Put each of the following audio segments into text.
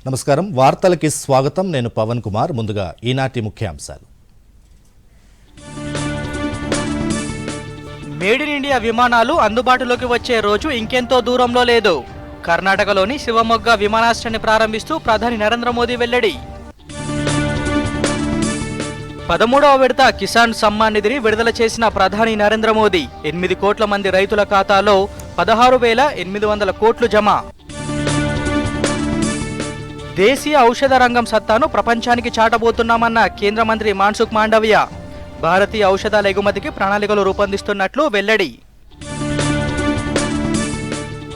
నమస్కారం వార్తలకి స్వాగతం నేను పవన్ కుమార్ ముందుగా ఈనాటి ముఖ్యాంశాలు మేడ్ ఇన్ ఇండియా విమానాలు అందుబాటులోకి వచ్చే రోజు ఇంకెంతో దూరంలో లేదు కర్ణాటకలోని శివమొగ్గ విమానాశ్రయాన్ని ప్రారంభిస్తూ ప్రధాని నరేంద్ర మోదీ వెల్లడి 13వ విడత కిసాన్ సమ్మాన్ నిధిని విడుదల చేసిన ప్రధాని నరేంద్ర మోదీ 8 కోట్ల మంది రైతుల ఖాతాలో 16,800 కోట్లు జమ దేశీయ ఔషధ రంగం సత్తాను ప్రపంచానికి చాటబోతున్నామన్న కేంద్ర మంత్రి మన్సుఖ్ మాండవియా భారతీయ ఔషధాల ఎగుమతికి ప్రణాళికలు రూపొందిస్తున్నట్లు వెల్లడి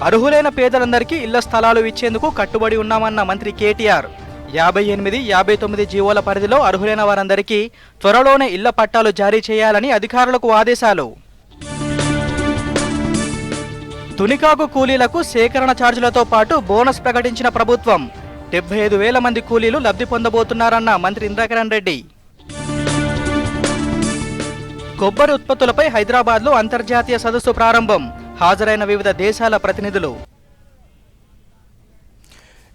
అర్హులైన పేదలందరికీ ఇళ్ల స్థలాలు ఇచ్చేందుకు కట్టుబడి ఉన్నామన్న మంత్రి కేటీఆర్ 58, 59 జీవోల పరిధిలో అర్హులైన వారందరికీ త్వరలోనే ఇళ్ల పట్టాలు జారీ చేయాలని అధికారులకు ఆదేశాలు తునికాకు కూలీలకు సేకరణ ఛార్జీలతో పాటు బోనస్ ప్రకటించిన ప్రభుత్వం 75,000 మంది కూలీలు లబ్ధి పొందబోతున్నారన్న మంత్రి ఇంద్రకరణ్ రెడ్డి కొబ్బరి ఉత్పత్తులపై హైదరాబాద్లో అంతర్జాతీయ సదస్సు ప్రారంభం హాజరైన వివిధ దేశాల ప్రతినిధులు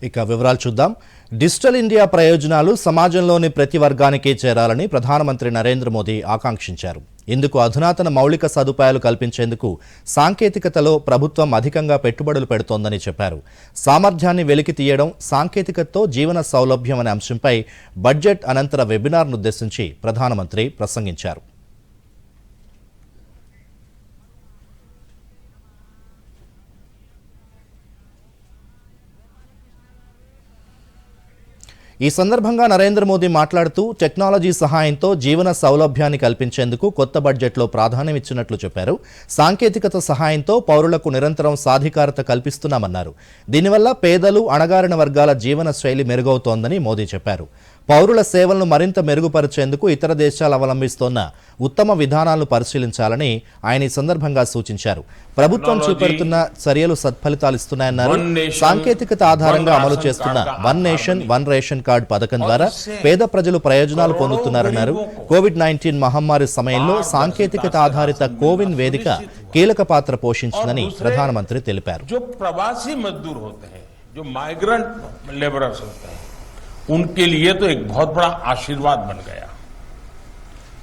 ఇక వివరాలు చూద్దాం డిజిటల్ ఇండియా ప్రయోజనాలు సమాజంలోని ప్రతి వర్గానికి చేరాలని ప్రధానమంత్రి నరేంద్ర మోదీ ఆకాంక్షించారు ఇందుకు అధునాతన మౌలిక సదుపాయాలు కల్పించేందుకు సాంకేతికతలో ప్రభుత్వం అధికంగా పెట్టుబడులు పెడుతోందని చెప్పారు సామర్థ్యాన్ని వెలికి తీయడం సాంకేతికతతో జీవన సౌలభ్యం అనే అంశంపై బడ్జెట్ అనంతర వెబినార్ను ఉద్దేశించి ప్రధానమంత్రి ప్రసంగించారు ఈ సందర్భంగా నరేంద్ర మోదీ మాట్లాడుతూ టెక్నాలజీ సహాయంతో జీవన సౌలభ్యాన్ని కల్పించేందుకు కొత్త బడ్జెట్లో ప్రాధాన్యమిచ్చినట్లు చెప్పారు సాంకేతికత సహాయంతో పౌరులకు నిరంతరం సాధికారత కల్పిస్తున్నామన్నారు దీనివల్ల పేదలు అణగారిన వర్గాల జీవన శైలి మెరుగవుతోందని మోదీ చెప్పారు పౌరుల సేవలను మరింత మెరుగుపరిచేందుకు ఇతర దేశాలు అవలంబిస్తోన్న ఉత్తమ విధానాలను పరిశీలించాలని ఆయన ఈ సందర్భంగా సూచించారు ప్రభుత్వం చేపడుతున్న చర్యలు సత్ఫలితాలు ఇస్తున్నాయన్నారు సాంకేతికత ఆధారంగా అమలు చేస్తున్న one nation one ration card పథకం ద్వారా పేద ప్రజలు ప్రయోజనాలు పొందుతున్నారన్నారు కోవిడ్-19 మహమ్మారి సమయంలో సాంకేతికత ఆధారిత కోవిన్ వేదిక కీలక పాత్ర పోషించిందని ప్రధానమంత్రి తెలిపారు उनके लिए तो एक बहुत बड़ा आशीर्वाद बन गया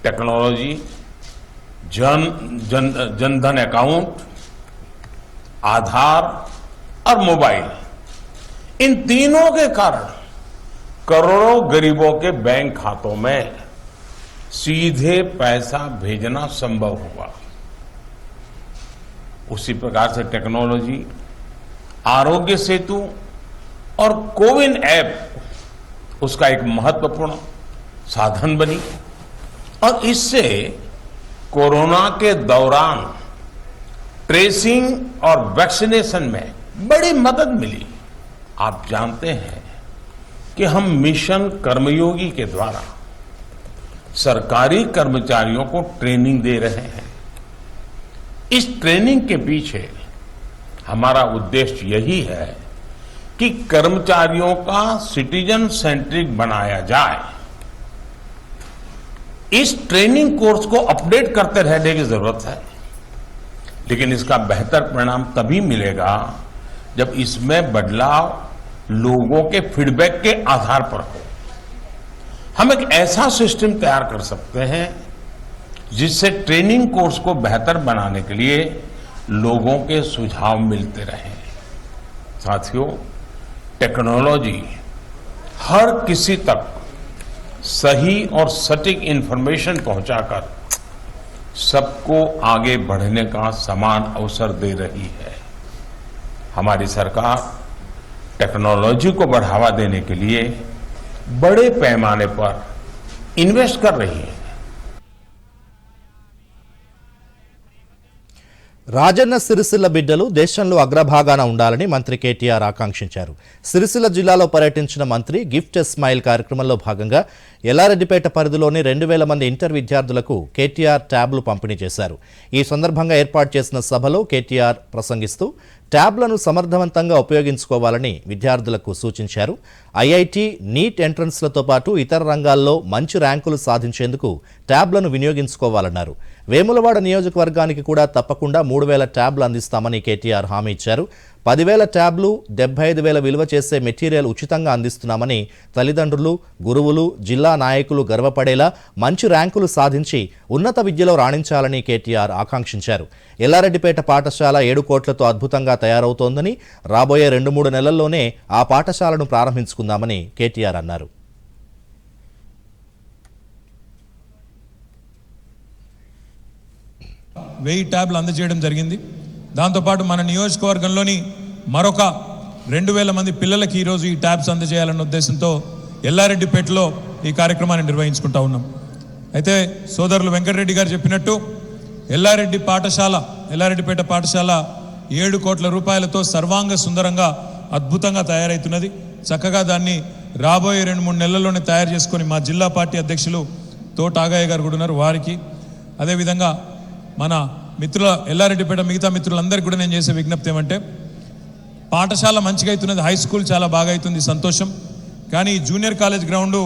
टेक्नोलॉजी जनधन अकाउंट आधार और मोबाइल इन तीनों के कारण करोड़ों गरीबों के बैंक खातों में सीधे पैसा भेजना संभव हुआ उसी प्रकार से टेक्नोलॉजी आरोग्य सेतु और कोविन ऐप उसका एक महत्वपूर्ण साधन बनी और इससे कोरोना के दौरान ट्रेसिंग और वैक्सीनेशन में बड़ी मदद मिली आप जानते हैं कि हम मिशन कर्मयोगी के द्वारा सरकारी कर्मचारियों को ट्रेनिंग दे रहे हैं इस ट्रेनिंग के पीछे हमारा उद्देश्य यही है कि कर्मचारियों का सिटीजन सेंट्रिक बनाया जाए इस ट्रेनिंग कोर्स को अपडेट करते रहने की जरूरत है लेकिन इसका बेहतर परिणाम तभी मिलेगा जब इसमें बदलाव लोगों के फीडबैक के आधार पर हो हम एक ऐसा सिस्टम तैयार कर सकते हैं जिससे ट्रेनिंग कोर्स को बेहतर बनाने के लिए लोगों के सुझाव मिलते रहें साथियों टेक्नोलॉजी हर किसी तक सही और सटीक इंफॉर्मेशन पहुंचाकर सबको आगे बढ़ने का समान अवसर दे रही है हमारी सरकार टेक्नोलॉजी को बढ़ावा देने के लिए बड़े पैमाने पर इन्वेस्ट कर रही है రాజన్న సిరిసిల్ల బిడ్డలు దేశంలో అగ్రభాగాన ఉండాలని మంత్రి కేటీఆర్ ఆకాంక్షించారు సిరిసిల్ల జిల్లాలో పర్యటించిన మంత్రి గిఫ్ట్ స్మైల్ కార్యక్రమంలో భాగంగా ఎల్లారెడ్డిపేట పరిధిలోని 2,000 మంది ఇంటర్ విద్యార్థులకు కేటీఆర్ ట్యాబ్లు పంపిణీ చేశారు ఈ సందర్భంగా ఏర్పాటు చేసిన సభలో కేటీఆర్ ప్రసంగిస్తూ ట్యాబ్లను సమర్థవంతంగా ఉపయోగించుకోవాలని విద్యార్థులకు సూచించారు ఐఐటి నీట్ ఎంట్రన్స్లతో పాటు ఇతర రంగాల్లో మంచి ర్యాంకులు సాధించేందుకు ట్యాబ్లను వినియోగించుకోవాలన్నారు వేములవాడ నియోజకవర్గానికి కూడా తప్పకుండా 3,000 ట్యాబ్లు అందిస్తామని కేటీఆర్ హామీ ఇచ్చారు 10,000 ట్యాబ్లు 75,000 విలువ చేసే మెటీరియల్ ఉచితంగా అందిస్తున్నామని తల్లిదండ్రులు, గురువులు, జిల్లా నాయకులు గర్వపడేలా మంచి ర్యాంకులు సాధించి ఉన్నత విద్యలో రాణించాలని కేటీఆర్ ఆకాంక్షించారు. ఎల్లారెడ్డిపేట పాఠశాల 7 కోట్లతో అద్భుతంగా తయారవుతోందని, రాబోయే 2-3 నెలల్లోనే ఆ పాఠశాలను ప్రారంభించుకుందామని కేటీఆర్ అన్నారు. వెయ్యి ట్యాబ్లు అందజేయడం జరిగింది. దాంతోపాటు మన నియోజకవర్గంలోని మరొక 2,000 మంది పిల్లలకి ఈరోజు ఈ ట్యాబ్స్ అందజేయాలన్న ఉద్దేశంతో ఎల్లారెడ్డిపేటలో ఈ కార్యక్రమాన్ని నిర్వహించుకుంటా ఉన్నాం. అయితే సోదరులు వెంకటరెడ్డి గారు చెప్పినట్టు ఎల్లారెడ్డిపేట పాఠశాల 7 కోట్ల రూపాయలతో సర్వాంగ సుందరంగా అద్భుతంగా తయారవుతున్నది. చక్కగా దాన్ని రాబోయే 2-3 నెలల్లోనే తయారు చేసుకొని మా జిల్లా పార్టీ అధ్యక్షులు తోట ఆగయ్య గారు కూడా ఉన్నారు, వారికి అదేవిధంగా మన మిత్రుల ఎల్లారెడ్డిపేట మిగతా మిత్రులందరికీ కూడా నేను చేసే విజ్ఞప్తి ఏమంటే, పాఠశాల మంచిగా అవుతున్నది, హై స్కూల్ చాలా బాగా అవుతుంది, సంతోషం. కానీ జూనియర్ కాలేజ్ గ్రౌండు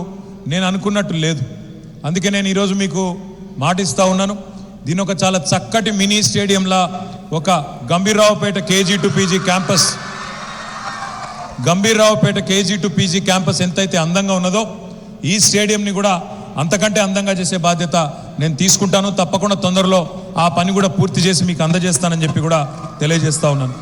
నేను అనుకున్నట్టు లేదు. అందుకే నేను ఈరోజు మీకు మాటిస్తూ ఉన్నాను, దీని ఒక చాలా చక్కటి మినీ స్టేడియంలా ఒక Gambhiraopet KG to PG campus, Gambhiraopet KG to PG campus ఎంతైతే అందంగా ఉన్నదో ఈ స్టేడియంని కూడా అంతకంటే అందంగా చేసే బాధ్యత నేను తీసుకుంటాను. తప్పకుండా తొందరలో ఆ పని కూడా పూర్తి చేసి మీకు అందజేస్తానని చెప్పి కూడా తెలియజేస్తా ఉన్నాను.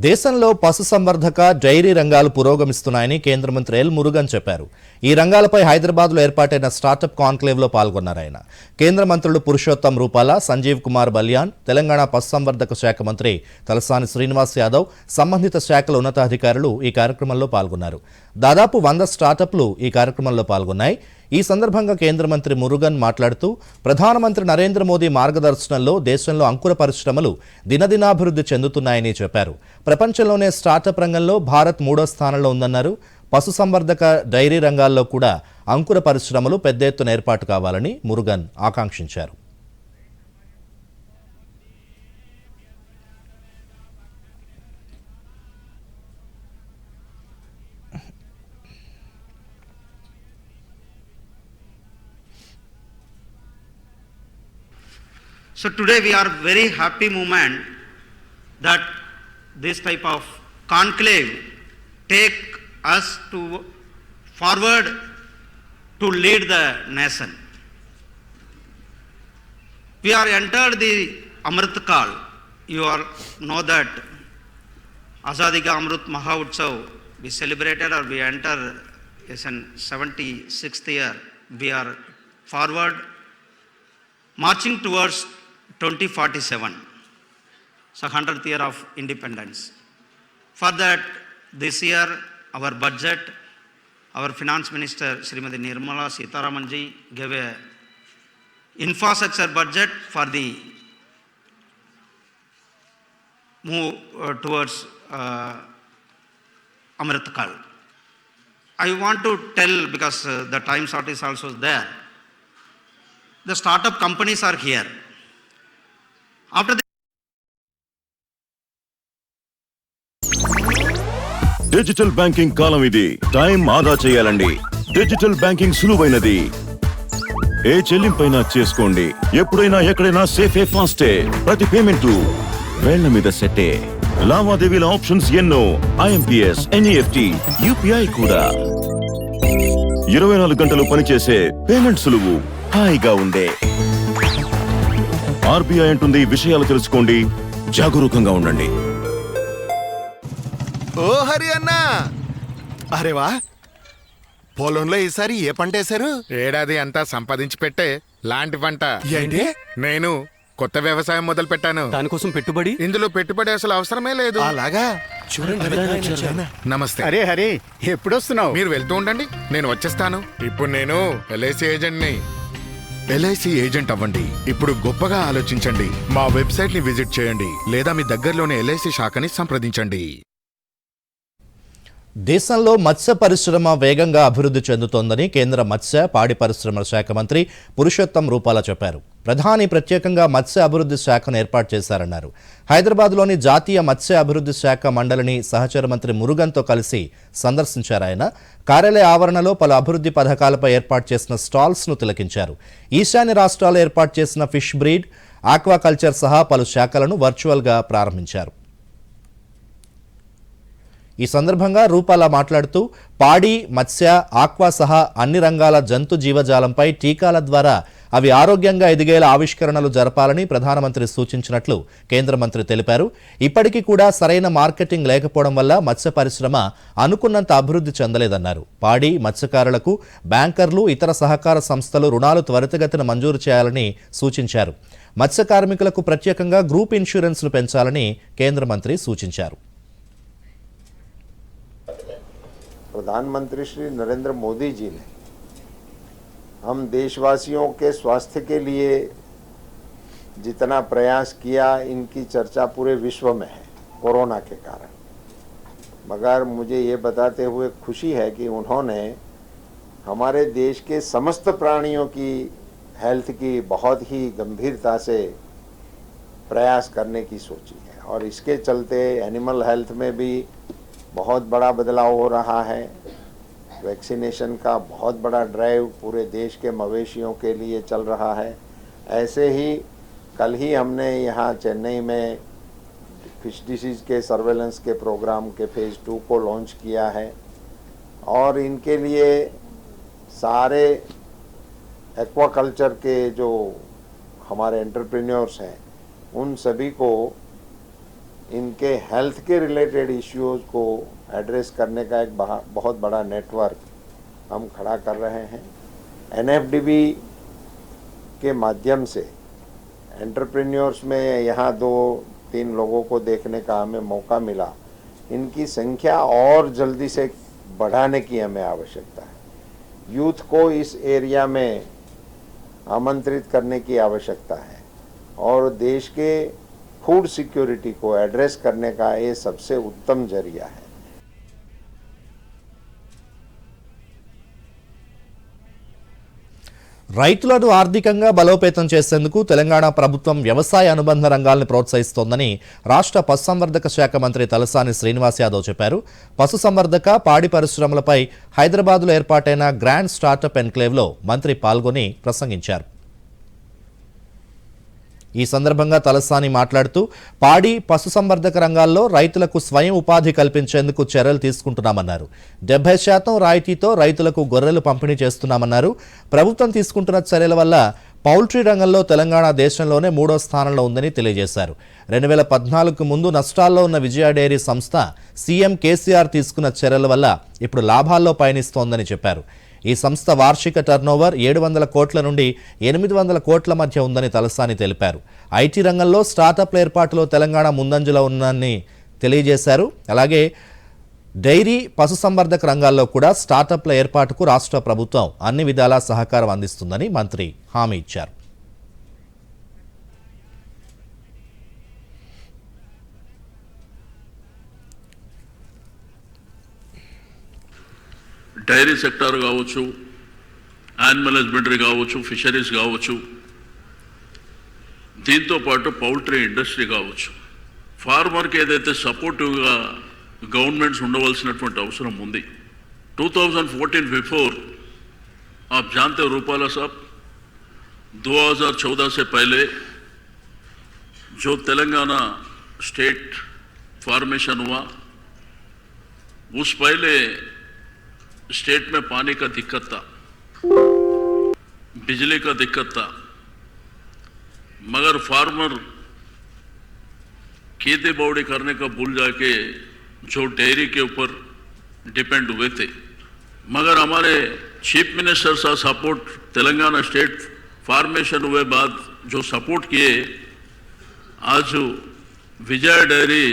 దేశంలో పశుసంవర్ధక, డైరీ రంగాలు పురోగమిస్తున్నాయని కేంద్ర మంత్రి ఎల్ మురుగన్ చెప్పారు. ఈ రంగాలపై హైదరాబాద్లో ఏర్పాటైన స్టార్టప్ కాన్క్లేవ్లో పాల్గొన్నారు ఆయన. కేంద్ర మంత్రులు పురుషోత్తం రూపాల, సంజీవ్ కుమార్ బల్యాన్, తెలంగాణ పశుసంవర్ధక శాఖ మంత్రి తలసాని శ్రీనివాస్ యాదవ్, సంబంధిత శాఖల ఉన్నతాధికారులు ఈ కార్యక్రమంలో పాల్గొన్నారు. దాదాపు 100 స్టార్టప్లు ఈ కార్యక్రమంలో పాల్గొన్నాయి. ఈ సందర్భంగా కేంద్ర మంత్రి మురుగన్ మాట్లాడుతూ, ప్రధానమంత్రి నరేంద్ర మోదీ మార్గదర్శనంలో దేశంలో అంకుర పరిశ్రమలు దినదినాభివృద్ధి చెందుతున్నాయని చెప్పారు. ప్రపంచంలోనే స్టార్టప్ రంగంలో భారత్ 3వ స్థానంలో ఉందన్నారు. పశుసంవర్ధక, డైరీ రంగాల్లో కూడా అంకుర పరిశ్రమలు పెద్ద ఎత్తున ఏర్పాటు కావాలని మురుగన్ ఆకాంక్షించారు. So today we are very happy moment that this type of conclave take us to forward to lead the nation. We are entered the Amrit Kal. You all know that Azadi Ka Amrit Mahotsav we celebrated or we enter is in 76th year. We are forward marching towards 2047, so 100th year of independence. For that, this year, our budget, our finance minister, Srimati Nirmala Sitharaman ji, gave a infrastructure budget for the move towards Amrit Kal. I want to tell, because the time shortage also is there, the startup companies are here. After the digital banking కాలం ఇది. Time ఆదా చేయాలండి. Digital banking సులువైనది. ఏ చెల్లింపైనా చేసుకోండి, ఎప్పుడైనా ఎక్కడైనా సేఫే ఫాస్టే. ప్రతి payment వేళ్ల మీద సెట్టే. లావాదేవీల ఆప్షన్స్ ఎన్నో. IMPS, NEFT, UPI కూడా. 24 గంటలు పనిచేసే పేమెంట్ సులువు, హాయిగా ఉండే. RBI అంటుంది, విషయాలు తెలుసుకోండి, జాగరూకంగా ఉండండి. ఓ హరి అన్నా, అరే వా, పొలంలో ఈసారి ఏ పంట వేశారు? ఏడాది అంతా సంపాదించి పెట్టే లాంటి పంట. ఏంటి? నేను కొత్త వ్యవసాయం మొదలు పెట్టాను. దానికోసం పెట్టుబడి? ఇందులో పెట్టుబడి అసలు అవసరమే లేదు. అలాగా? చూడండి. నమస్తే. అరే హరి, ఎప్పుడొస్తున్నావు? మీరు వెళ్తూ ఉండండి, నేను వచ్చేస్తాను. ఇప్పుడు నేను LIC ఏజెంట్ని. LIC ఏజెంట్ అవ్వండి. ఇప్పుడు గొప్పగా ఆలోచించండి. మా వెబ్సైట్ ని విజిట్ చేయండి లేదా మీ దగ్గరలోని LIC శాఖని సంప్రదించండి. దేశంలో మత్స్య పరిశ్రమ వేగంగా అభివృద్ధి చెందుతోందని కేంద్ర మత్స్య, పాడి పరిశ్రమల శాఖ మంత్రి పురుషోత్తం రూపాల చెప్పారు. ప్రధాని ప్రత్యేకంగా మత్స్య అభివృద్ధి శాఖను ఏర్పాటు చేశారన్నారు. హైదరాబాద్లోని జాతీయ మత్స్య అభివృద్ధి శాఖ మండలిని సహచర మంత్రి మురుగన్తో కలిసి సందర్శించారు ఆయన. కార్యాలయ ఆవరణలో పలు అభివృద్ధి పథకాలపై ఏర్పాటు చేసిన స్టాల్స్ను తిలకించారు. ఈశాన్య రాష్ట్రాల్లో ఏర్పాటు చేసిన ఫిష్ బ్రీడ్, ఆక్వాకల్చర్ సహా పలు శాఖలను వర్చువల్గా ప్రారంభించారు. ఈ సందర్భంగా రూపాల మాట్లాడుతూ పాడి, మత్స్య, ఆక్వా సహా అన్ని రంగాల జంతు జీవజాలంపై టీకాల ద్వారా అవి ఆరోగ్యంగా ఎదిగేలా ఆవిష్కరణలు జరపాలని ప్రధానమంత్రి సూచించినట్లు కేంద్ర మంత్రి తెలిపారు. ఇప్పటికీ కూడా సరైన మార్కెటింగ్ లేకపోవడం వల్ల మత్స్య పరిశ్రమ అనుకున్నంత అభివృద్ధి చెందలేదన్నారు. పాడి, మత్స్యకారులకు బ్యాంకర్లు, ఇతర సహకార సంస్థలు రుణాలు త్వరితగతిన మంజూరు చేయాలని సూచించారు. మత్స్య కార్మికులకు ప్రత్యేకంగా గ్రూప్ ఇన్సూరెన్స్ను పెంచాలని కేంద్ర మంత్రి సూచించారు. प्रधानमंत्री श्री नरेंद्र मोदी जी ने हम देशवासियों के स्वास्थ्य के लिए जितना प्रयास किया, इनकी चर्चा पूरे विश्व में है कोरोना के कारण। मगर मुझे ये बताते हुए खुशी है कि उन्होंने हमारे देश के समस्त प्राणियों की हेल्थ की बहुत ही गंभीरता से प्रयास करने की सोची है और इसके चलते एनिमल हेल्थ में भी बहुत बड़ा बदलाव हो रहा है। वैक्सीनेशन का बहुत बड़ा ड्राइव पूरे देश के मवेशियों के लिए चल रहा है। ऐसे ही कल ही हमने यहाँ चेन्नई में फिश डिसीज के सर्वेलेंस के प्रोग्राम के फेज़ 2 को लॉन्च किया है और इनके लिए सारे एक्वाकल्चर के जो हमारे एंटरप्रेन्योर्स हैं उन सभी को इनके हेल्थ के रिलेटेड इश्यूज को एड्रेस करने का एक बहुत बड़ा नेटवर्क हम खड़ा कर रहे हैं। एनएफडीबी के माध्यम से एंटरप्रेन्योर्स में यहाँ 2-3 लोगों को देखने का हमें मौका मिला। इनकी संख्या और जल्दी से बढ़ाने की हमें आवश्यकता है। यूथ को इस एरिया में आमंत्रित करने की आवश्यकता है और देश के फूड सिक्योरिटी को एड्रेस करने का ये सबसे उत्तम जरिया है। రైతులను ఆర్థికంగా బలోపేతం చేసేందుకు తెలంగాణ ప్రభుత్వం వ్యవసాయ అనుబంధ రంగాలను ప్రోత్సహిస్తోందని రాష్ట్ర పశుసంవర్ధక శాఖ మంత్రి తలసాని శ్రీనివాస్ యాదవ్ చెప్పారు. పశుసంవర్ధక, పాడి పరిశ్రమలపై హైదరాబాద్లో ఏర్పాటైన గ్రాండ్ స్టార్టప్ ఎన్క్లేవ్లో మంత్రి పాల్గొని ప్రసంగించారు. ఈ సందర్భంగా తలసాని మాట్లాడుతూ పాడి, పశుసంవర్ధక రంగాల్లో రైతులకు స్వయం ఉపాధి కల్పించేందుకు చర్యలు తీసుకుంటున్నామన్నారు. 70% రాయితీతో రైతులకు గొర్రెలు పంపిణీ చేస్తున్నామన్నారు. ప్రభుత్వం తీసుకుంటున్న చర్యల వల్ల పౌల్ట్రీ రంగంలో తెలంగాణ దేశంలోనే 3వ స్థానంలో ఉందని తెలియజేశారు. 2014కు ముందు నష్టాల్లో ఉన్న విజయ డైరీ సంస్థ సీఎం కేసీఆర్ తీసుకున్న చర్యల వల్ల ఇప్పుడు లాభాల్లో పయనిస్తోందని చెప్పారు. ఈ సంస్థ వార్షిక టర్నోవర్ 700 కోట్ల నుండి 800 కోట్ల మధ్య ఉందని తలసాని తెలిపారు. ఐటీ రంగంలో స్టార్టప్ల ఏర్పాటులో తెలంగాణ ముందంజలో ఉందని తెలియజేశారు. అలాగే డైరీ, పశుసంవర్ధక రంగాల్లో కూడా స్టార్టప్ల ఏర్పాటుకు రాష్ట్ర ప్రభుత్వం అన్ని విధాలా సహకారం అందిస్తుందని మంత్రి హామీ ఇచ్చారు. డైరీ సెక్టార్ కావచ్చు, యానిమల్ హస్బెండరీ కావచ్చు, ఫిషరీస్ కావచ్చు, దీంతో పాటు పౌల్ట్రీ ఇండస్ట్రీ కావచ్చు, ఫార్మర్కి ఏదైతే సపోర్టివ్గా గవర్నమెంట్స్ ఉండవలసినటువంటి అవసరం ఉంది. 2014 बिफोर आप जानते हो रूपाला साहब, 2014 से पहले जो तेलंगाना स्टेट फॉर्मेशन हुआ, उस पहले स्टेट में पानी का दिक्कत था, बिजली का दिक्कत था, मगर फार्मर खेती बाड़ी करने का भूल जाके जो डेयरी के ऊपर डिपेंड हुए थे, मगर हमारे चीफ मिनिस्टर सा सपोर्ट तेलंगाना स्टेट फॉर्मेशन हुए बाद जो सपोर्ट किए, आज विजय डेयरी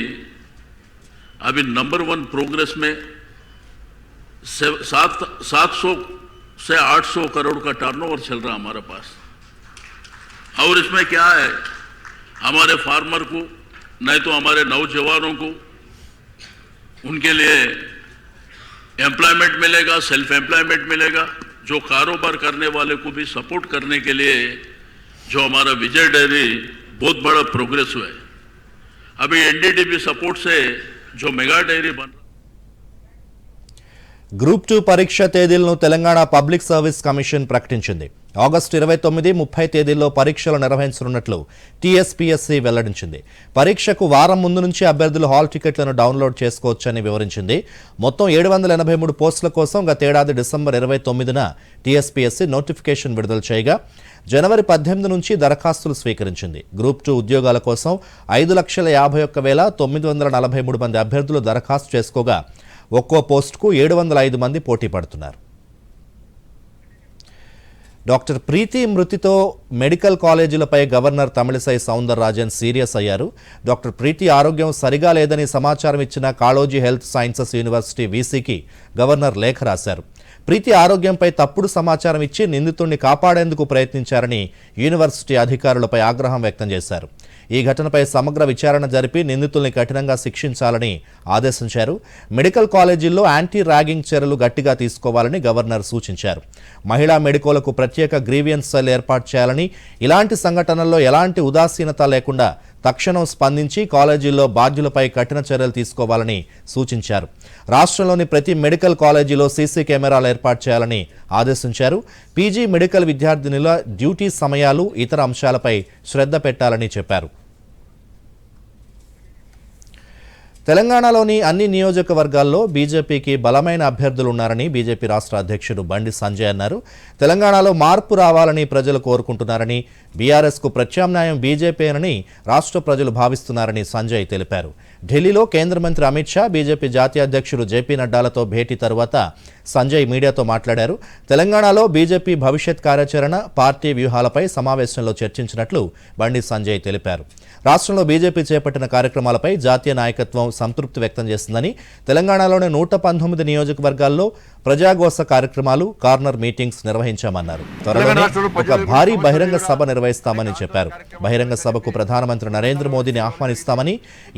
अभी नंबर 1 प्रोग्रेस में 700 से 800 करोड़ का टर्नओवर चल रहा हमारे पास। और इसमें क्या है, हमारे फार्मर को नहीं तो हमारे नौजवानों को उनके लिए एम्प्लॉयमेंट मिलेगा, सेल्फ एम्प्लॉयमेंट मिलेगा, जो कारोबार करने वाले को भी सपोर्ट करने के लिए जो हमारा विजय डेयरी बहुत बड़ा प्रोग्रेस हुआ है। अभी एनडीडीबी सपोर्ट से जो मेगा डेयरी बन గ్రూప్ 2 పరీక్ష తేదీలను తెలంగాణ పబ్లిక్ సర్వీస్ కమిషన్ ప్రకటించింది. ఆగస్టు 29, 30 తేదీల్లో పరీక్షలు నిర్వహించనున్నట్లు టీఎస్పీఎస్సీ వెల్లడించింది. పరీక్షకు వారం ముందు నుంచి అభ్యర్థులు హాల్ టికెట్లను డౌన్లోడ్ చేసుకోవచ్చని వివరించింది. మొత్తం 783 పోస్టుల కోసం గత ఏడాది డిసెంబర్ 29న టీఎస్పీఎస్సీ నోటిఫికేషన్ విడుదల చేయగా జనవరి 18 నుంచి దరఖాస్తులు స్వీకరించింది. గ్రూప్ 2 ఉద్యోగాల కోసం 5,51,943 మంది అభ్యర్థులు దరఖాస్తు చేసుకోగా ఒక్కో పోస్టుకు 705 మంది పోటీ పడుతున్నారు. డాక్టర్ ప్రీతి మృతితో మెడికల్ కాలేజీలపై గవర్నర్ తమిళిసై సౌందరరాజన్ సీరియస్ అయ్యారు. డాక్టర్ ప్రీతి ఆరోగ్యం సరిగా లేదని సమాచారం ఇచ్చిన కాళోజీ హెల్త్ సైన్సెస్ యూనివర్సిటీ వీసీకి గవర్నర్ లేఖ రాశారు. ప్రీతి ఆరోగ్యంపై తప్పుడు సమాచారం ఇచ్చి నిందితుడిని కాపాడేందుకు ప్రయత్నించారని యూనివర్సిటీ అధికారులపై ఆగ్రహం వ్యక్తం చేశారు. ఈ ఘటనపై సమగ్ర విచారణ జరిపి నిందితుల్ని కఠినంగా శిక్షించాలని ఆదేశించారు. మెడికల్ కాలేజీల్లో యాంటీ ర్యాగింగ్ చర్యలు గట్టిగా తీసుకోవాలని గవర్నర్ సూచించారు. మహిళా మెడికోలకు ప్రత్యేక గ్రీవియన్స్ సెల్ ఏర్పాటు చేయాలని, ఇలాంటి సంఘటనల్లో ఎలాంటి ఉదాసీనత లేకుండా తక్షణం స్పందించి కాలేజీల్లో బాధ్యులపై కఠిన చర్యలు తీసుకోవాలని సూచించారు. రాష్ట్రంలోని ప్రతి మెడికల్ కాలేజీలో సీసీ కెమెరాలు ఏర్పాటు చేయాలని ఆదేశించారు. పీజీ మెడికల్ విద్యార్థినుల డ్యూటీ సమయాలు, ఇతర అంశాలపై శ్రద్ధ పెట్టాలని చెప్పారు. తెలంగాణలోని అన్ని నియోజకవర్గాల్లో బీజేపీకి బలమైన అభ్యర్థులు ఉన్నారని బీజేపీ రాష్ట్ర అధ్యక్షుడు బండి సంజయ్ అన్నారు. తెలంగాణలో మార్పు రావాలని ప్రజలు కోరుకుంటున్నారని, బీఆర్ఎస్కు ప్రత్యామ్నాయం బీజేపీనని రాష్ట్ర ప్రజలు భావిస్తున్నారని సంజయ్ తెలిపారు. ఢిల్లీలో కేంద్ర మంత్రి అమిత్ షా, బీజేపీ జాతీయ అధ్యక్షుడు జేపీ నడ్డాలతో భేటీ తరువాత సంజయ్ మీడియాతో మాట్లాడారు. తెలంగాణలో బీజేపీ భవిష్యత్ కార్యాచరణ, పార్టీ వ్యూహాలపై సమావేశంలో చర్చించినట్లు బండి సంజయ్ తెలిపారు. రాష్ట్రంలో బీజేపీ చేపట్టిన కార్యక్రమాలపై జాతీయ నాయకత్వం సంతృప్తి వ్యక్తం చేసిందని, తెలంగాణలోని 119 నియోజకవర్గాల్లో ప్రజాగోస కార్యక్రమాలు, కార్నర్ మీటింగ్స్ నిర్వహించామన్నారు. త్వరలోనే ఒక భారీ బహిరంగ సభ నిర్వహిస్తామని చెప్పారు. బహిరంగ సభకు ప్రధానమంత్రి నరేంద్ర మోదీని ఆహ్వానిస్తామని,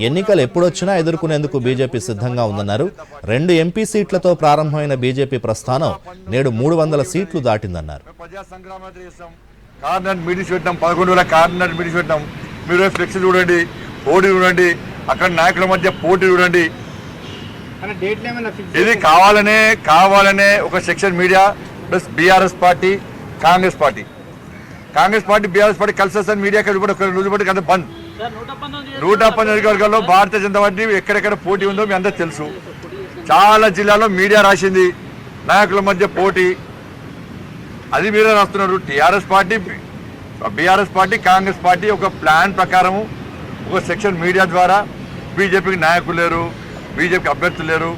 ఎన్నికలు ఎప్పుడొచ్చినా ఎదుర్కొనేందుకు బీజేపీ సిద్ధంగా ఉందన్నారు. 2 ఎంపీ సీట్లతో ప్రారంభమైన బీజేపీ ప్రస్థానం నేడు 300 సీట్లు దాటిందన్నారు. మీరు ఫ్లెక్స్ చూడండి, పోటీ చూడండి, అక్కడ నాయకుల మధ్య పోటీ చూడండి. ఇది కావాలనే ఒక section media plus BRS party, Congress party BRS party కలిసి వస్తుంది. మీడియా రోజుబట్టి అంత బంద్. 119 నియోజకవర్గాల్లో భారతీయ జనతా పార్టీ ఎక్కడెక్కడ పోటీ ఉందో మీ అందరూ తెలుసు. చాలా జిల్లాలో మీడియా రాసింది నాయకుల మధ్య పోటీ, అది మీరే రాస్తున్నారు. బీఆర్ఎస్ పార్టీ, కాంగ్రెస్ పార్టీ ఒక ప్లాన్ ప్రకారం ఒక సెక్షన్ మీడియా ద్వారా బీజేపీకి నాయకులు లేరు, బీజేపీకి అభ్యర్థులు లేరు.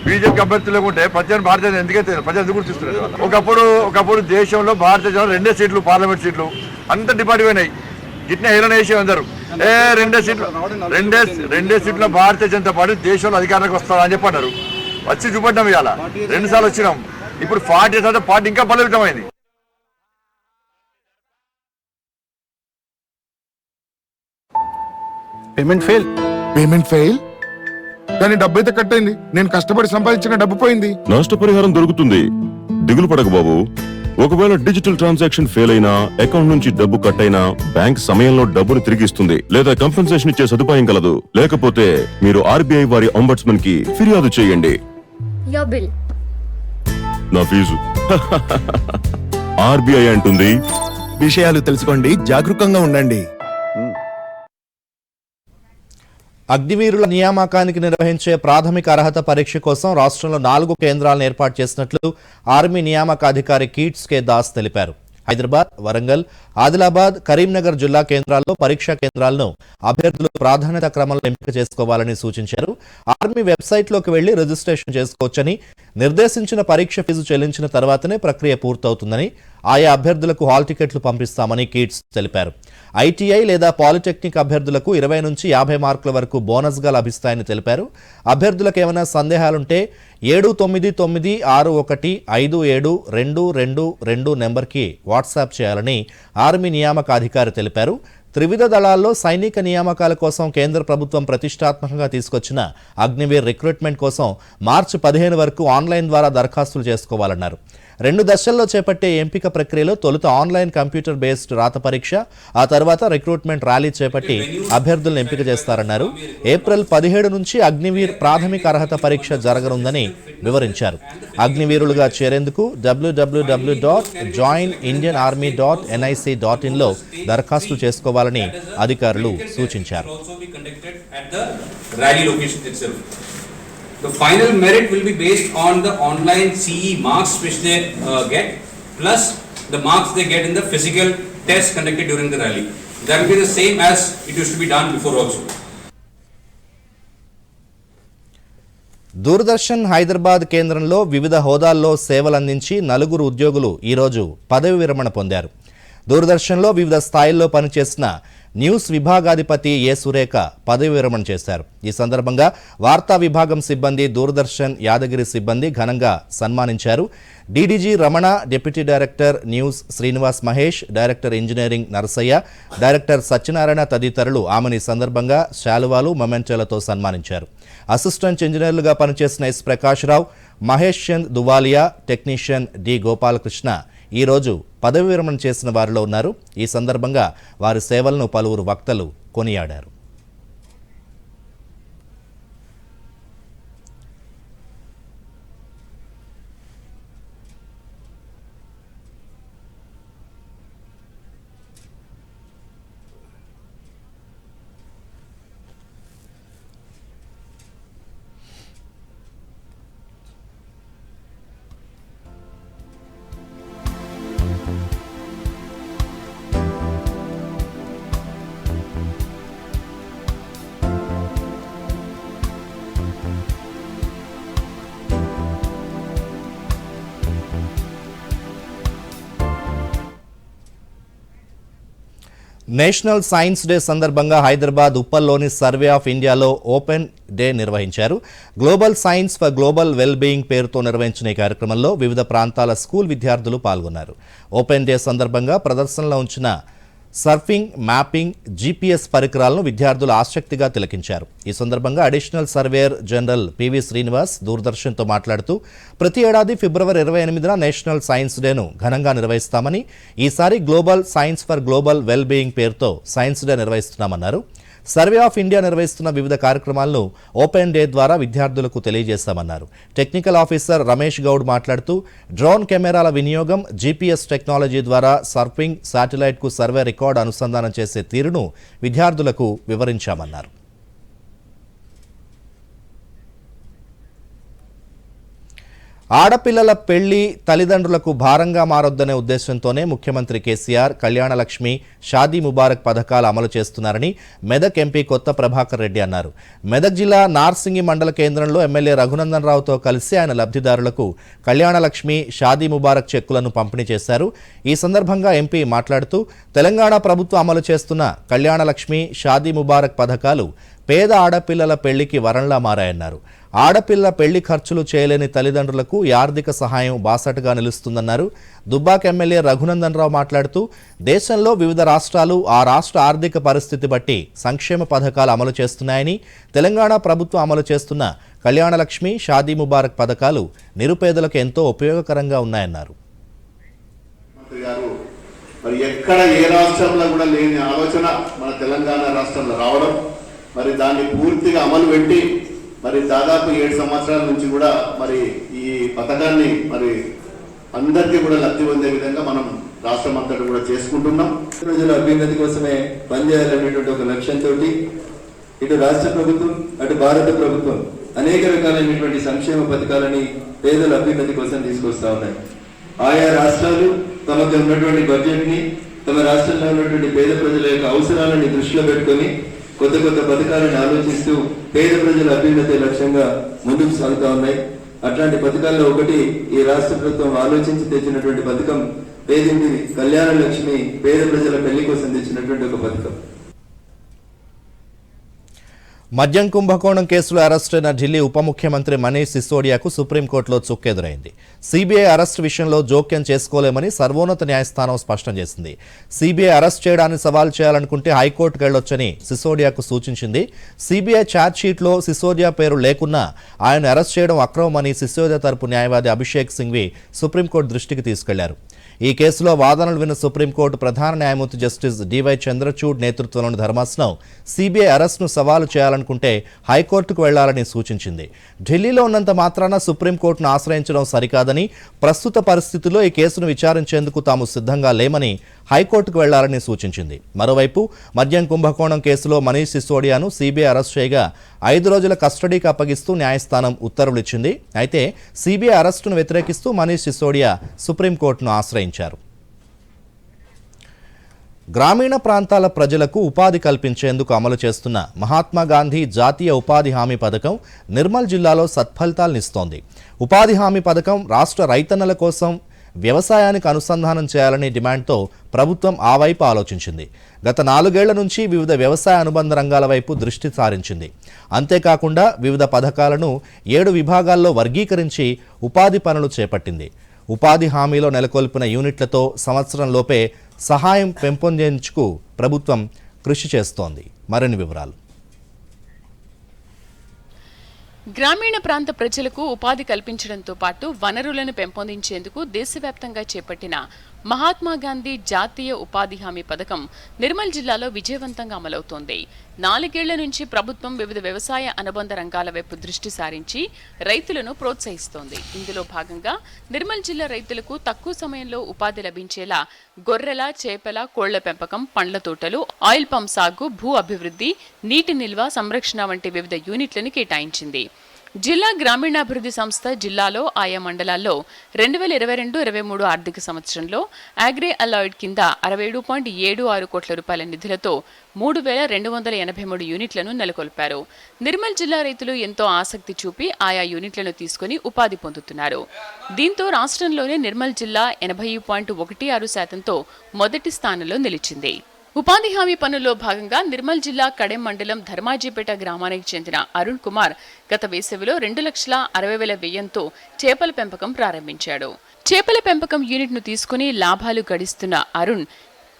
బీజేపీకి అభ్యర్థులు లేకుంటే ప్రజలు భారతీయ ఎందుకైతే ప్రజలు గుర్తిస్తున్నారు. ఒకప్పుడు దేశంలో భారతీయ జనతా 2 సీట్లు పార్లమెంట్ సీట్లు అంత డిపార్ట్ అయినాయి. ఇట్లా హేళన వేసే అందరు 2 సీట్ల భారతీయ జనతా పార్టీ దేశంలో అధికారంలోకి వస్తారని చెప్పన్నారు. వచ్చి చూపడ్డాం. ఇవాళ 2 సార్లు వచ్చినాం. ఇప్పుడు 40% పార్టీ ఇంకా బలవితమైంది. పేమెంట్ ఫెయిల్ కానీ డబ్బు అయితే కట్ అయింది. నేను కష్టపడి సంపాదించిన డబ్బు పోయింది. నష్టపరిహారం దొరుకుతుంది, దిగులు పడకు బాబు. ఒకవేళ డిజిటల్ ట్రాన్సాక్షన్ ఫెయిల్ అయినా, అకౌంట్ నుంచి డబ్బు కట్ అయినా బ్యాంక్ సమయంలో డబ్బును తిరిగిస్తుంది లేదా కంపెన్సేషన్ ఇచ్చే సదుపాయం కలదు. లేకపోతే మీరు ఆర్బీఐ వారి అంబడ్స్మన్ కి ఫిర్యాదు చేయండి. నా ఫీజు ఆర్బీఐ అంటుంది. విషయాలు తెలుసుకోండి, జాగరూకంగా ఉండండి. అగ్నివీరుల నియామకానికి నిర్వహించే ప్రాథమిక అర్హత పరీక్ష కోసం రాష్ట్రంలో 4 కేంద్రాలను ఏర్పాటు చేసినట్లు ఆర్మీ నియామక అధికారి కీట్స్ కే దాస్ తెలిపారు. హైదరాబాద్, వరంగల్, ఆదిలాబాద్, కరీంనగర్ జిల్లా కేంద్రాల్లో పరీక్షా కేంద్రాలను అభ్యర్థులు ప్రాధాన్యత క్రమంలో ఎంపిక చేసుకోవాలని సూచించారు. ఆర్మీ వెబ్సైట్లోకి వెళ్లి రిజిస్ట్రేషన్ చేసుకోవచ్చని, నిర్దేశించిన పరీక్ష ఫీజు చెల్లించిన తర్వాతనే ప్రక్రియ పూర్తవుతుందని, ఆయా అభ్యర్థులకు హాల్ టికెట్లు పంపిస్తామని కీట్స్ తెలిపారు. ఐటీఐ లేదా పాలిటెక్నిక్ అభ్యర్థులకు 20 నుంచి 50 మార్కుల వరకు బోనస్గా లభిస్తాయని తెలిపారు. అభ్యర్థులకు ఏమైనా సందేహాలుంటే 7991572222 నెంబర్కి వాట్సాప్ చేయాలని ఆర్మీ నియామక అధికారి తెలిపారు. త్రివిధ దళాల్లో సైనిక నియామకాల కోసం కేంద్ర ప్రభుత్వం ప్రతిష్టాత్మకంగా తీసుకొచ్చిన అగ్నివీర్ రిక్రూట్మెంట్ కోసం మార్చి 15 వరకు ఆన్లైన్ ద్వారా దరఖాస్తులు చేసుకోవాలన్నారు. 2 దశల్లో చేపట్టే ఎంపిక ప్రక్రియలో తొలుత ఆన్లైన్ కంప్యూటర్ బేస్డ్ రాత పరీక్ష, ఆ తర్వాత రిక్రూట్మెంట్ ర్యాలీ చేపట్టి అభ్యర్థులను ఎంపిక చేస్తారన్నారు. ఏప్రిల్ 17 నుంచి అగ్నివీర్ ప్రాథమిక అర్హత పరీక్ష జరగనుందని వివరించారు. అగ్నివీరులుగా చేరేందుకు www.joinindianarmy.nic.in లో దరఖాస్తు చేసుకోవాలని అధికారులు సూచించారు. The final merit will be based on the online CE marks which they get plus the marks they get in the physical test conducted during the rally. That will be the same as it used to be done before also. Doordarshan Hyderabad కేంద్రంలో వివిధ హోదాల్లో సేవలందించి 4 ఉద్యోగులు ఈరోజు పదవి విరమణ పొందారు. దూరదర్శన్లో వివిధ స్థాయిల్లో పనిచేసిన న్యూస్ విభాగాధిపతి ఏ సురేఖ పదవి విరమణ చేశారు. ఈ సందర్భంగా వార్తా విభాగం సిబ్బంది, దూరదర్శన్ యాదగిరి సిబ్బంది ఘనంగా సన్మానించారు. DDG Ramana, deputy director news Srinivas Mahesh, director engineering Narasayya, director Satyanarayana తదితరులు ఆమెను ఈ సందర్భంగా శాలువాలు, మొమెంటోలతో సన్మానించారు. అసిస్టెంట్ ఇంజనీర్లుగా పనిచేసిన yes Prakash Rao, Mahesh Chand దువాలియా, technician D Gopalakrishna ఈరోజు పదవి విరమణ చేసిన వారిలో ఉన్నారు. ఈ సందర్భంగా వారి సేవలను పలువురు వక్తలు కొనియాడారు. నేషనల్ సైన్స్ డే సందర్భంగా హైదరాబాద్ ఉప్పల్లోని సర్వే ఆఫ్ ఇండియాలో ఓపెన్ డే నిర్వహించారు. Global science for global well being పేరుతో నిర్వహించిన ఈ కార్యక్రమంలో వివిధ ప్రాంతాల స్కూల్ విద్యార్థులు పాల్గొన్నారు. ఓపెన్ డే సందర్భంగా ప్రదర్శనలో ఉంచిన సర్ఫింగ్, మ్యాపింగ్, జీపీఎస్ పరికరాలను విద్యార్థులు ఆసక్తిగా తిలకించారు. ఈ సందర్భంగా additional surveyor general P V Srinivas దూరదర్శన్తో మాట్లాడుతూ ప్రతి ఏడాది ఫిబ్రవరి 28న నేషనల్ సైన్స్ డేను ఘనంగా నిర్వహిస్తామని, ఈసారి global science for global well being పేరుతో సైన్స్ డే నిర్వహిస్తున్నామన్నారు. సర్వే ఆఫ్ ఇండియా నిర్వహిస్తున్న వివిధ కార్యక్రమాలను ఓపెన్ డే ద్వారా విద్యార్థులకు తెలియజేస్తామన్నారు. టెక్నికల్ ఆఫీసర్ రమేష్ గౌడ్ మాట్లాడుతూ డ్రోన్ కెమెరాల వినియోగం, జీపీఎస్ టెక్నాలజీ ద్వారా సర్ఫింగ్, శాటిలైట్కు సర్వే రికార్డు అనుసంధానం చేసే తీరును విద్యార్థులకు వివరించామన్నారు. ఆడపిల్లల పెళ్లి తల్లిదండ్రులకు భారంగా మారొద్దనే ఉద్దేశంతోనే ముఖ్యమంత్రి కేసీఆర్ కళ్యాణ లక్ష్మి, షాదీ ముబారక్ పథకాలు అమలు చేస్తున్నారని మెదక్ ఎంపీ కొత్త ప్రభాకర్ రెడ్డి అన్నారు. మెదక్ జిల్లా నార్సింగి మండల కేంద్రంలో ఎమ్మెల్యే రఘునందన్ రావుతో కలిసి ఆయన లబ్ధిదారులకు కళ్యాణ లక్ష్మి, షాదీ ముబారక్ చెక్కులను పంపిణీ చేశారు. ఈ సందర్భంగా ఎంపీ మాట్లాడుతూ తెలంగాణ ప్రభుత్వం అమలు చేస్తున్న కళ్యాణ లక్ష్మి, షాదీ ముబారక్ పథకాలు పేద ఆడపిల్లల పెళ్లికి వరంలా మారాయన్నారు. ఆడపిల్ల పెళ్లి ఖర్చులు చేయలేని తల్లిదండ్రులకు ఈ ఆర్థిక సహాయం బాసటగా నిలుస్తుందన్నారు. దుబ్బాక ఎమ్మెల్యే రఘునందన్ రావు మాట్లాడుతూ దేశంలో వివిధ రాష్ట్రాలు ఆ రాష్ట్ర ఆర్థిక పరిస్థితి బట్టి సంక్షేమ పథకాలు అమలు చేస్తున్నాయని, తెలంగాణ ప్రభుత్వం అమలు చేస్తున్న కళ్యాణ లక్ష్మి, షాదీ ముబారక్ పథకాలు నిరుపేదలకు ఎంతో ఉపయోగకరంగా ఉన్నాయన్నారు. మరి ఎక్కడ ఏ రాష్ట్రంలో కూడా లేని ఆలోచన మన తెలంగాణ రాష్ట్రంలో రావడం, మరి దాన్ని పూర్తిగా అమలు పెట్టి మరి దాదాపు 7 సంవత్సరాల నుంచి కూడా మరి ఈ పథకాన్ని మరి అందరికీ కూడా లబ్ధి పొందే విధంగా మనం రాష్ట్రం అంతటా కూడా చేసుకుంటున్నాం. ప్రజల అభ్యున్నతి కోసమే పనిచేయాలనేటువంటి ఒక లక్ష్యంతో ఇటు రాష్ట్ర ప్రభుత్వం, అటు భారత ప్రభుత్వం అనేక రకాలైనటువంటి సంక్షేమ పథకాలని పేదల అభ్యున్నతి కోసం తీసుకొస్తా ఉన్నాయి. ఆయా రాష్ట్రాలు తమకు ఉన్నటువంటి బడ్జెట్ ని, తమ రాష్ట్రంలో ఉన్నటువంటి పేద ప్రజల యొక్క అవసరాలని దృష్టిలో పెట్టుకొని కొత్త కొత్త పథకాలను ఆలోచిస్తూ పేద ప్రజల అభ్యున్నతి లక్ష్యంగా ముందుకు సాగుతా ఉన్నాయి. అట్లాంటి పథకాల్లో ఒకటి ఈ రాష్ట్ర ప్రభుత్వం ఆలోచించి తెచ్చినటువంటి పథకం పేదింటి కళ్యాణ లక్ష్మి, పేద ప్రజల పెళ్లి కోసం తెచ్చినటువంటి ఒక పథకం. మద్యం కుంభకోణం కేసులో అరెస్టైన ఢిల్లీ ఉప ముఖ్యమంత్రి మనీష్ సిసోడియాకు సుప్రీంకోర్టులో చుక్కెదురైంది. సిబిఐ అరెస్ట్ విషయంలో జోక్యం చేసుకోలేమని సర్వోన్నత న్యాయస్థానం స్పష్టం చేసింది. సిబిఐ అరెస్ట్ చేయడాన్ని సవాల్ చేయాలనుకుంటే హైకోర్టుకు వెళ్లొచ్చని సిసోడియాకు సూచించింది. సిబిఐ ఛార్జ్షీట్లో సిసోడియా పేరు లేకున్నా ఆయన అరెస్ట్ చేయడం అక్రమమని సిసోడియా తరపు న్యాయవాది అభిషేక్ సింఘ్వి సుప్రీంకోర్టు దృష్టికి తీసుకెళ్లారు. ఈ కేసులో వాదనలు విన్న సుప్రీంకోర్టు ప్రధాన న్యాయమూర్తి జస్టిస్ డివై చంద్రచూడ్ నేతృత్వంలోని ధర్మాసనం సిబిఐ అరెస్ట్ను సవాలు చేయాలనుకుంటే హైకోర్టుకు వెళ్లాలని సూచించింది. ఢిల్లీలో ఉన్నంత మాత్రాన సుప్రీంకోర్టును ఆశ్రయించడం సరికాదని, ప్రస్తుత పరిస్థితుల్లో ఈ కేసును విచారించేందుకు తాము సిద్ధంగా లేమని హైకోర్టుకు వెళ్లాలని సూచించింది. మరోవైపు మద్యం కుంభకోణం కేసులో మనీష్ సిసోడియాను సిబిఐ అరెస్ట్ చేయగా 5 రోజుల కస్టడీకి అప్పగిస్తూ న్యాయస్థానం ఉత్తర్వులు ఇచ్చింది. అయితే సిబిఐ అరెస్టును వ్యతిరేకిస్తూ మనీష్ సిసోడియా సుప్రీంకోర్టును ఆశ్రయించారు. గ్రామీణ ప్రాంతాల ప్రజలకు ఉపాధి కల్పించేందుకు అమలు చేస్తున్న మహాత్మా గాంధీ జాతీయ ఉపాధి హామీ పథకం నిర్మల్ జిల్లాలో సత్ఫలితాలనిస్తోంది. ఉపాధి హామీ పథకం రాష్ట్ర రైతన్నల కోసం వ్యవసాయానికి అనుసంధానం చేయాలనే డిమాండ్తో ప్రభుత్వం ఆ వైపు ఆలోచించింది. గత 4 ఏళ్ల నుంచి వివిధ వ్యవసాయ అనుబంధ రంగాల వైపు దృష్టి సారించింది. అంతేకాకుండా వివిధ పథకాలను 7 విభాగాల్లో వర్గీకరించి ఉపాధి పనులు చేపట్టింది. ఉపాధి హామీలో నెలకొల్పిన యూనిట్లతో సంవత్సరంలోపే సహాయం పెంపొందించుకు ప్రభుత్వం కృషి చేస్తోంది. మరిన్ని వివరాలు. గ్రామీణ ప్రాంత ప్రజలకు ఉపాధి కల్పించడంతో పాటు వనరులను పెంపొందించేందుకు దేశవ్యాప్తంగా చేపట్టిన మహాత్మా గాంధీ జాతీయ ఉపాధి హామీ పథకం నిర్మల్ జిల్లాలో విజయవంతంగా అమలవుతోంది. 4 ఏళ్ల నుంచి ప్రభుత్వం వివిధ వ్యవసాయ అనుబంధ రంగాల వైపు దృష్టి సారించి రైతులను ప్రోత్సహిస్తోంది. ఇందులో భాగంగా నిర్మల్ జిల్లా రైతులకు తక్కువ సమయంలో ఉపాధి లభించేలా గొర్రెల, చేపల, కోళ్ల పెంపకం, పండ్ల తోటలు, ఆయిల్ పంప్ సాగు, భూ అభివృద్ధి, నీటి నిల్వ, సంరక్షణ వంటి వివిధ యూనిట్లను కేటాయించింది. జిల్లా గ్రామీణాభివృద్ధి సంస్థ జిల్లాలో ఆయా మండలాల్లో 2022-23 ఆర్థిక సంవత్సరంలో అగ్రి అలాయిడ్ కింద 67.76 కోట్ల రూపాయల నిధులతో 3283 యూనిట్లను నెలకొల్పారు. నిర్మల్ జిల్లా రైతులు ఎంతో ఆసక్తి చూపి ఆయా యూనిట్లను తీసుకుని ఉపాధి పొందుతున్నారు. దీంతో రాష్ట్రంలోనే నిర్మల్ జిల్లా 80.16%తో మొదటి స్థానంలో నిలిచింది. ఉపాధి హామీ పనుల్లో భాగంగా నిర్మల్ జిల్లా కడెం మండలం ధర్మాజీపేట గ్రామానికి చెందిన అరుణ్ కుమార్ గత వేసవిలో 2,60,000 వ్యయంతో చేపల పెంపకం ప్రారంభించాడు. చేపల పెంపకం యూనిట్ను తీసుకుని లాభాలు గడిస్తున్న అరుణ్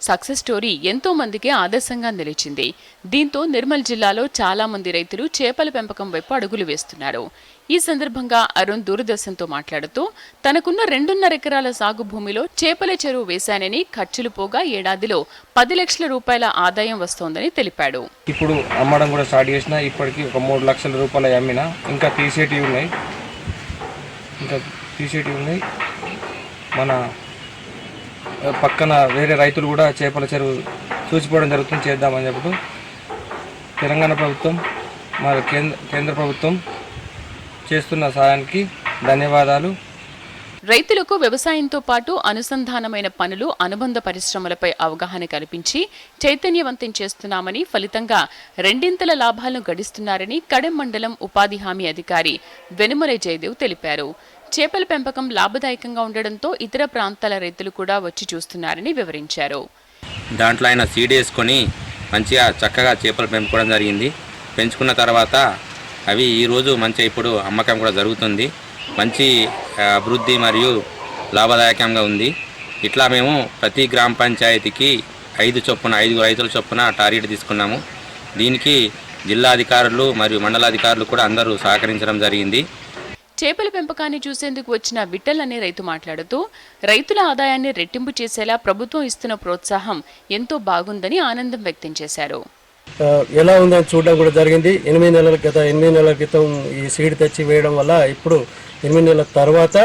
సక్సెస్ స్టోరీ ఎంతో మందికి ఆదర్శంగా నిలిచింది. దీంతో నిర్మల్ జిల్లాలో చాలా మంది రైతులు చేపల పెంపకం వైపు అడుగులు వేస్తున్నారు. ఈ సందర్భంగా అరుణ్ దూరదర్శన్తో మాట్లాడుతూ తనకున్న 2.5 ఎకరాల సాగు భూమిలో చేపల చెరువు వేశానని, ఖర్చులు పోగా ఏడాదిలో 10 లక్షల రూపాయల ఆదాయం వస్తోందని తెలిపాడు. ఇప్పుడు అమ్మడం కూడా స్టార్ట్ చేసిన, ఇప్పటికి ఒక 3 లక్షల రూపాయలు అమ్మిన, ఇంకా తీసేటివి ఉన్నాయి. మన పక్కన వేరే రైతులు కూడా చేపల చెరువు చూసిపోవడం జరుగుతుంది, చేద్దామని చెబుతూ తెలంగాణ ప్రభుత్వం మరి కేంద్ర ప్రభుత్వం చేస్తున్న సహాయానికి ధన్యవాదాలు. రైతులకు వ్యవసాయంతో పాటు అనుసంధానమైన పనులు, అనుబంధ పరిశ్రమలపై అవగాహన కల్పించి చైతన్యవంతం చేస్తున్నామని, ఫలితంగా 2 లాభాలను గడిస్తున్నారని కడెం మండలం ఉపాధి హామీ అధికారి వెనుమలై జయదేవ్ తెలిపారు. చేపల పెంపకం లాభదాయకంగా ఉండడంతో ఇతర ప్రాంతాల రైతులు కూడా వచ్చి చూస్తున్నారని వివరించారు. దాంట్లో ఆయన సీడ్ వేసుకొని మంచిగా చక్కగా చేపలు పెంపుకోవడం జరిగింది. పెంచుకున్న తర్వాత అవి ఈరోజు మంచిగా ఇప్పుడు అమ్మకం కూడా జరుగుతుంది. మంచి అభివృద్ధి మరియు లాభదాయకంగా ఉంది. ఇట్లా మేము ప్రతి గ్రామ పంచాయతీకి 5 రైతుల చొప్పున టార్గెట్ తీసుకున్నాము. దీనికి జిల్లా అధికారులు మరియు మండలాధికారులు కూడా అందరూ సహకరించడం జరిగింది. చేపల పెంపకాన్ని చూసేందుకు వచ్చిన విఠల్ అనే రైతు మాట్లాడుతూ రైతుల ఆదాయాన్ని రెట్టింపు చేసేలా ప్రభుత్వం ఇస్తున్న ప్రోత్సాహం ఎంతో బాగుందని ఆనందం వ్యక్తం చేశారు. ఎలా ఉందని చూడడం కూడా జరిగింది. 8 నెలల క్రితం ఈ సీడ్ తెచ్చి వేయడం వల్ల ఇప్పుడు 8 నెలల తర్వాత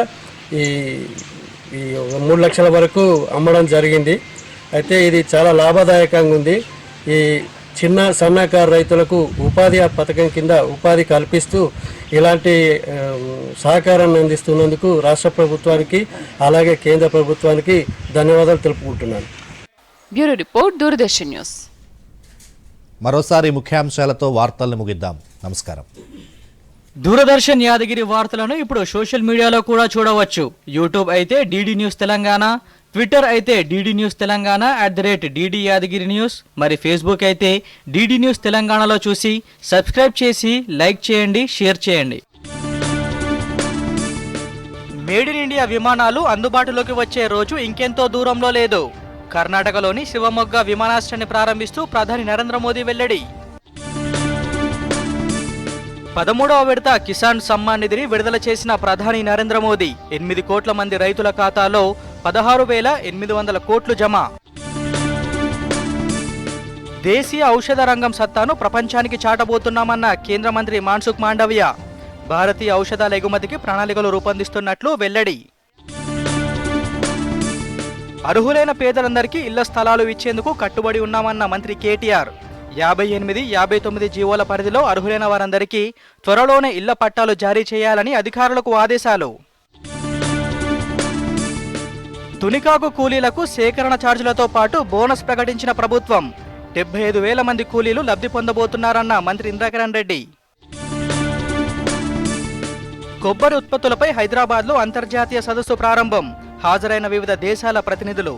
ఈ 3 లక్షల వరకు అమ్మడం జరిగింది. అయితే ఇది చాలా లాభదాయకంగా ఉంది. ఈ చిన్న సన్నకారు రైతులకు ఉపాధి పథకం కింద ఉపాధి కల్పిస్తూ ఇలాంటి సహకారాన్ని అందిస్తున్నందుకు రాష్ట్ర ప్రభుత్వానికి అలాగే కేంద్ర ప్రభుత్వానికి ధన్యవాదాలు తెలుపుకుంటున్నాను. Bureau report, Doordarshan news. మరోసారి ముఖ్యాంశాలతో వార్తలను ముగిద్దాం. నమస్కారం. దూరదర్శన్ యాదగిరి వార్తలను ఇప్పుడు సోషల్ మీడియాలో కూడా చూడవచ్చు. యూట్యూబ్ అయితే డిడి న్యూస్ తెలంగాణ, ట్విట్టర్ అయితే DD news Telangana @DD Yadagiri news, మరి ఫేస్బుక్ అయితే DD న్యూస్ తెలంగాణలో చూసి సబ్స్క్రైబ్ చేసి లైక్ చేయండి, షేర్ చేయండి. మేడ్ ఇన్ ఇండియా విమానాలు అందుబాటులోకి వచ్చే రోజు ఇంకెంతో దూరంలో లేదు. కర్ణాటకలోని శివమొగ్గ విమానాశ్రయాన్ని ప్రారంభిస్తూ ప్రధాని నరేంద్ర మోదీ వెల్లడి. 13వ విడత కిసాన్ సమ్మాన్ నిధిని విడుదల చేసిన ప్రధాని నరేంద్ర మోదీ 8 కోట్ల మంది రైతుల ఖాతాలో 16,800 కోట్లు జమ. దేశీయ ఔషధ రంగం సత్తాను ప్రపంచానికి చాటబోతున్నామన్న కేంద్ర మంత్రి మన్సుఖ్ మాండవియా. భారతీయ ఔషధాల ఎగుమతికి ప్రణాళికలు రూపొందిస్తున్నట్లు వెల్లడి. అర్హులైన పేదలందరికీ ఇళ్ల స్థలాలు ఇచ్చేందుకు కట్టుబడి ఉన్నామన్న మంత్రి కేటీఆర్. 58, 59 జీవోల పరిధిలో అర్హులైన వారందరికీ త్వరలోనే ఇళ్ల పట్టాలు జారీ చేయాలని అధికారులకు ఆదేశాలు. తునికాకు కూలీలకు సేకరణ ఛార్జీలతో పాటు బోనస్ ప్రకటించిన ప్రభుత్వం. 75,000 మంది కూలీలు లబ్ధి పొందబోతున్నారన్న మంత్రి ఇంద్రకరణ్ రెడ్డి. కొబ్బరి ఉత్పత్తులపై హైదరాబాద్లో అంతర్జాతీయ సదస్సు ప్రారంభం. హాజరైన వివిధ దేశాల ప్రతినిధులు.